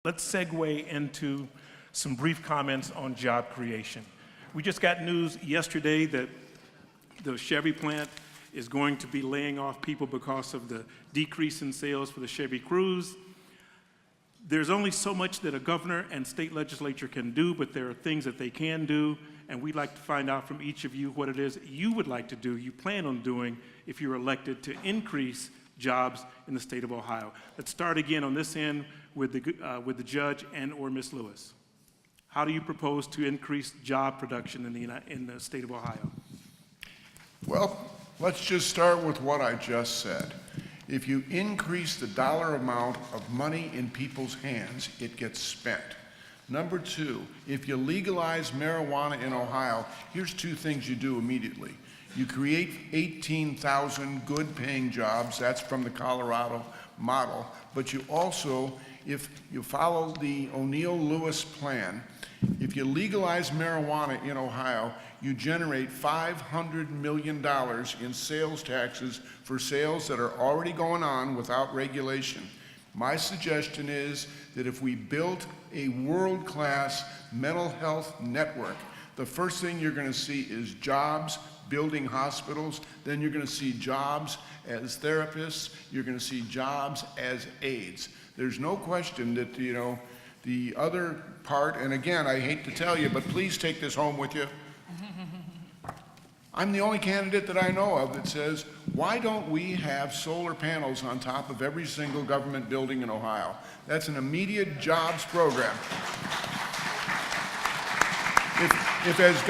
Let's segue into some brief comments on job creation. We just got news yesterday that the Chevy plant is going to be laying off people because of the decrease in sales for the Chevy Cruze. There's only so much that a governor and state legislature can do, but there are things that they can do, and we'd like to find out from each of you what it is that you would like to do, you plan on doing, if you're elected to increase jobs in the state of Ohio. Let's start again on this end with the judge and or Ms. Lewis. How do you propose to increase job production in the state of Ohio? Well, let's just start with what I just said. If you increase the dollar amount of money in people's hands, it gets spent. Number two, if you legalize marijuana in Ohio, here's two things you do immediately. You create 18,000 good-paying jobs. That's from the Colorado model. But you also, if you follow the O'Neill Lewis plan, if you legalize marijuana in Ohio, you generate $500 million in sales taxes for sales that are already going on without regulation. My suggestion is that if we built a world-class mental health network, the first thing you're going to see is jobs building hospitals, then you're going to see jobs as therapists, you're going to see jobs as aides. There's no question that, the other part, and again, I hate to tell you, but please take this home with you. I'm the only candidate that I know of that says, why don't we have solar panels on top of every single government building in Ohio? That's an immediate jobs program. If as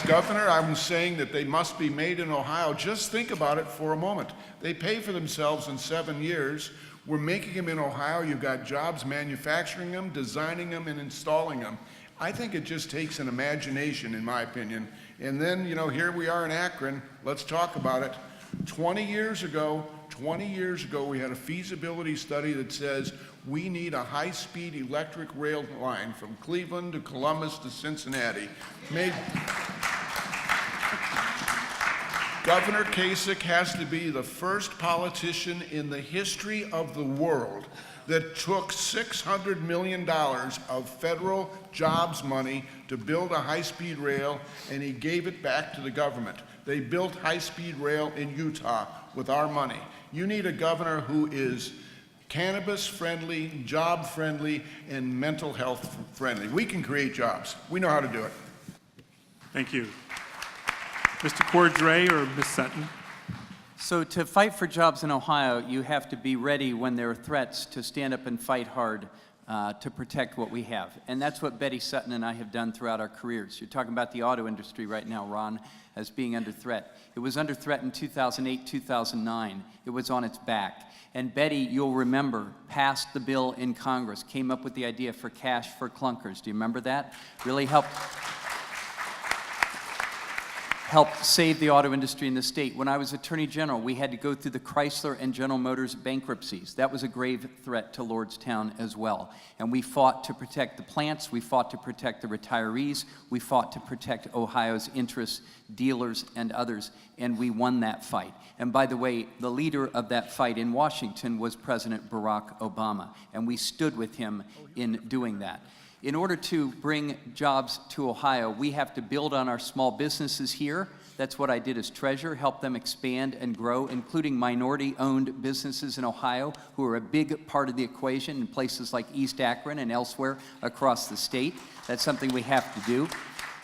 governor I'm saying that they must be made in Ohio, just think about it for a moment. They pay for themselves in 7 years. We're making them in Ohio. You've got jobs manufacturing them, designing them, and installing them. I think it just takes an imagination, in my opinion. And then, here we are in Akron. Let's talk about it. 20 years ago, we had a feasibility study that says we need a high-speed electric rail line from Cleveland to Columbus to Cincinnati. Governor Kasich has to be the first politician in the history of the world that took $600 million of federal jobs money to build a high-speed rail, and he gave it back to the government. They built high-speed rail in Utah with our money. You need a governor who is cannabis-friendly, job-friendly, and mental health-friendly. We can create jobs. We know how to do it. Thank you. Mr. Cordray or Ms. Sutton? So to fight for jobs in Ohio, you have to be ready when there are threats to stand up and fight hard to protect what we have. And that's what Betty Sutton and I have done throughout our careers. You're talking about the auto industry right now, Ron, as being under threat. It was under threat in 2008, 2009. It was on its back. And Betty, you'll remember, passed the bill in Congress, came up with the idea for cash for clunkers. Do you remember that? Really helped save the auto industry in the state. When I was Attorney General, we had to go through the Chrysler and General Motors bankruptcies. That was a grave threat to Lordstown as well. And we fought to protect the plants, we fought to protect the retirees, we fought to protect Ohio's interests, dealers, and others, and we won that fight. And by the way, the leader of that fight in Washington was President Barack Obama, and we stood with him in doing that. In order to bring jobs to Ohio, we have to build on our small businesses here. That's what I did as treasurer, help them expand and grow, including minority-owned businesses in Ohio who are a big part of the equation in places like East Akron and elsewhere across the state. That's something we have to do.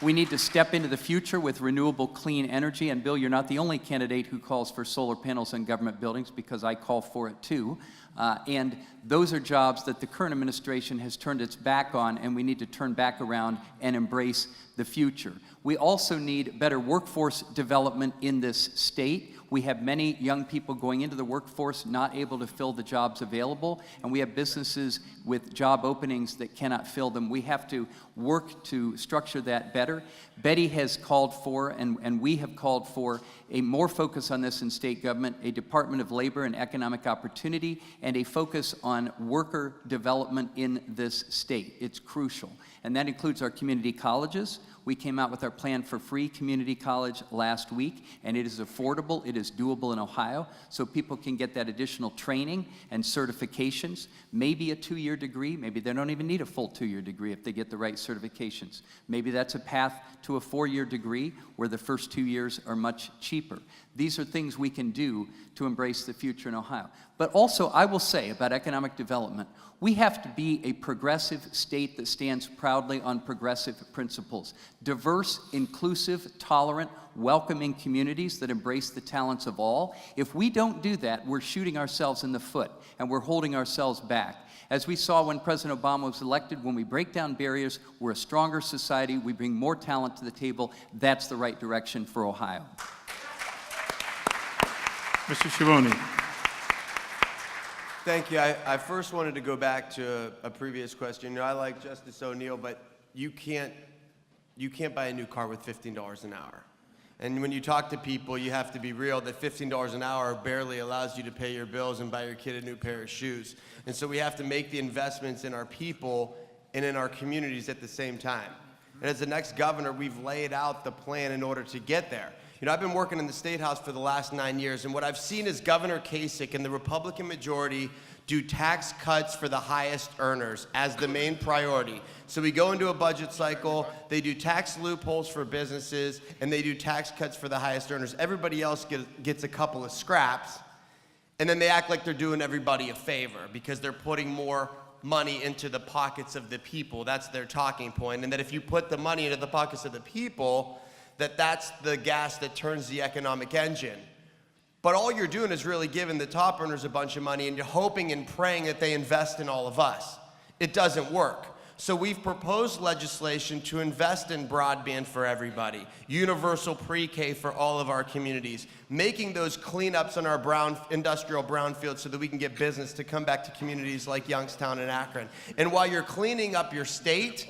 We need to step into the future with renewable clean energy. And Bill, you're not the only candidate who calls for solar panels on government buildings, because I call for it too. And those are jobs that the current administration has turned its back on, and we need to turn back around and embrace the future. We also need better workforce development in this state. We have many young people going into the workforce not able to fill the jobs available, and we have businesses with job openings that cannot fill them. We have to work to structure that better. Betty has called for, and we have called for, a more focus on this in state government, a Department of Labor and Economic Opportunity, and a focus on worker development in this state. It's crucial. And that includes our community colleges. We came out with our plan for free community college last week, and it is affordable, it it is doable in Ohio, so people can get that additional training and certifications, maybe a 2-year degree, maybe they don't even need a full 2-year degree if they get the right certifications. Maybe that's a path to a 4-year degree where the first 2 years are much cheaper. These are things we can do to embrace the future in Ohio. But also, I will say about economic development, we have to be a progressive state that stands proudly on progressive principles. Diverse, inclusive, tolerant, welcoming communities that embrace the talents of all. If we don't do that, we're shooting ourselves in the foot and we're holding ourselves back. As we saw when President Obama was elected, when we break down barriers, we're a stronger society, we bring more talent to the table. That's the right direction for Ohio. Mr. Schiavoni. Thank you. I first wanted to go back to a previous question. You know, I like Justice O'Neill, but you can't buy a new car with $15 an hour. And when you talk to people, you have to be real that $15 an hour barely allows you to pay your bills and buy your kid a new pair of shoes. And so we have to make the investments in our people and in our communities at the same time. And as the next governor, we've laid out the plan in order to get there. You know, I've been working in the State House for the last 9 years, and what I've seen is Governor Kasich and the Republican majority do tax cuts for the highest earners as the main priority. So we go into a budget cycle, they do tax loopholes for businesses, and they do tax cuts for the highest earners. Everybody else gets a couple of scraps, and then they act like they're doing everybody a favor because they're putting more money into the pockets of the people. That's their talking point. And that if you put the money into the pockets of the people, that's the gas that turns the economic engine. But all you're doing is really giving the top earners a bunch of money and you're hoping and praying that they invest in all of us. It doesn't work. So we've proposed legislation to invest in broadband for everybody, universal pre-K for all of our communities, making those cleanups on our industrial brownfields so that we can get business to come back to communities like Youngstown and Akron. And while you're cleaning up your state,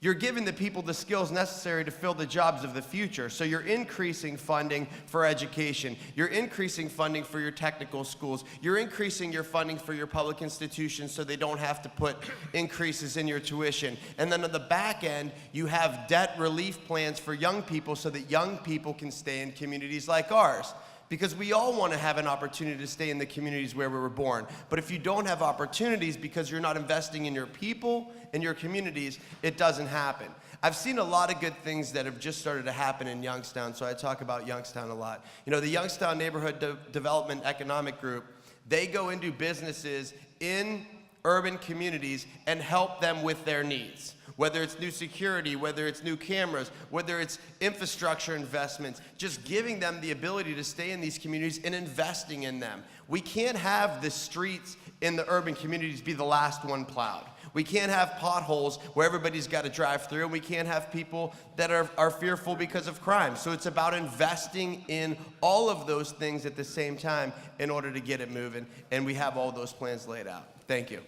you're giving the people the skills necessary to fill the jobs of the future. So you're increasing funding for education. You're increasing funding for your technical schools. You're increasing your funding for your public institutions so they don't have to put increases in your tuition. And then on the back end, you have debt relief plans for young people so that young people can stay in communities like ours. Because we all want to have an opportunity to stay in the communities where we were born. But if you don't have opportunities because you're not investing in your people and your communities, it doesn't happen. I've seen a lot of good things that have just started to happen in Youngstown, so I talk about Youngstown a lot. You know, the Youngstown Neighborhood Development Economic Group, they go into businesses in urban communities and help them with their needs. Whether it's new security, whether it's new cameras, whether it's infrastructure investments, just giving them the ability to stay in these communities and investing in them. We can't have the streets in the urban communities be the last one plowed. We can't have potholes where everybody's got to drive through, and we can't have people that are fearful because of crime. So it's about investing in all of those things at the same time in order to get it moving, and we have all those plans laid out. Thank you.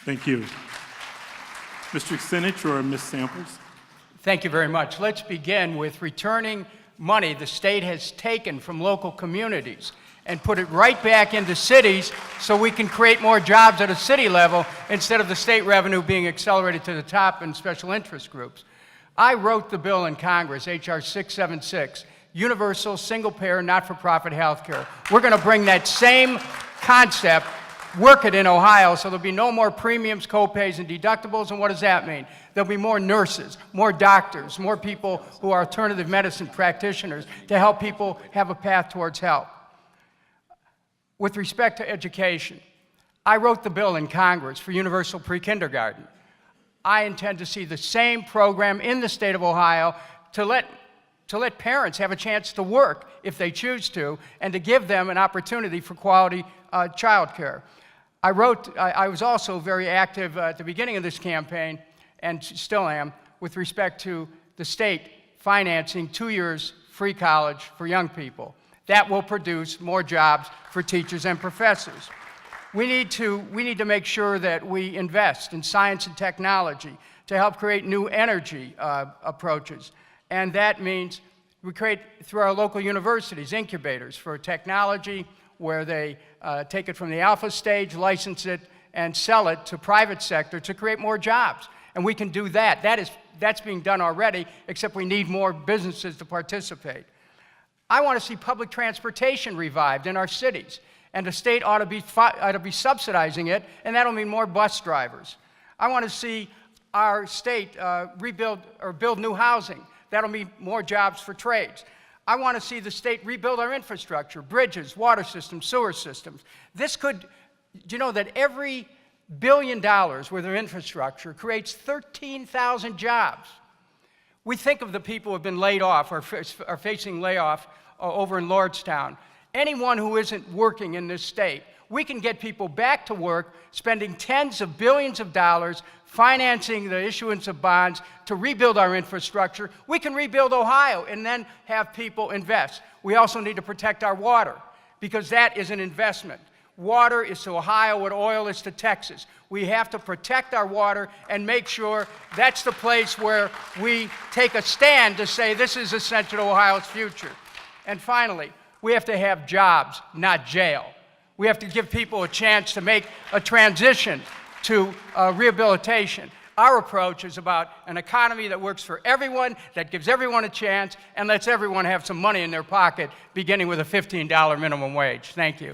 Thank you. Mr. Kucinich or Ms. Samples? Thank you very much. Let's begin with returning money the state has taken from local communities and put it right back into cities so we can create more jobs at a city level instead of the state revenue being accelerated to the top in special interest groups. I wrote the bill in Congress, H.R. 676, universal, single-payer, not-for-profit health care. We're going to bring that same concept, work it in Ohio, so there'll be no more premiums, co-pays, and deductibles. And what does that mean? There'll be more nurses, more doctors, more people who are alternative medicine practitioners to help people have a path towards health. With respect to education, I wrote the bill in Congress for universal pre-kindergarten. I intend to see the same program in the state of Ohio to let parents have a chance to work if they choose to, and to give them an opportunity for quality child care. I was also very active at the beginning of this campaign, and still am, with respect to the state financing 2 years free college for young people. That will produce more jobs for teachers and professors. We need to make sure that we invest in science and technology to help create new energy approaches. And that means we create, through our local universities, incubators for technology, where they take it from the alpha stage, license it, and sell it to private sector to create more jobs. And we can do that. That's being done already, except we need more businesses to participate. I want to see public transportation revived in our cities, and the state ought to be subsidizing it, and that'll mean more bus drivers. I want to see our state rebuild or build new housing. That'll mean more jobs for trades. I want to see the state rebuild our infrastructure, bridges, water systems, sewer systems. This could, do you know that every $1 billion worth of infrastructure creates 13,000 jobs? We think of the people who have been laid off or are facing layoff over in Lordstown. Anyone who isn't working in this state, we can get people back to work, spending tens of billions of dollars, financing the issuance of bonds to rebuild our infrastructure. We can rebuild Ohio and then have people invest. We also need to protect our water, because that is an investment. Water is to Ohio what oil is to Texas. We have to protect our water and make sure that's the place where we take a stand to say this is essential to Ohio's future. And finally, we have to have jobs, not jail. We have to give people a chance to make a transition to rehabilitation. Our approach is about an economy that works for everyone, that gives everyone a chance, and lets everyone have some money in their pocket, beginning with a $15 minimum wage. Thank you.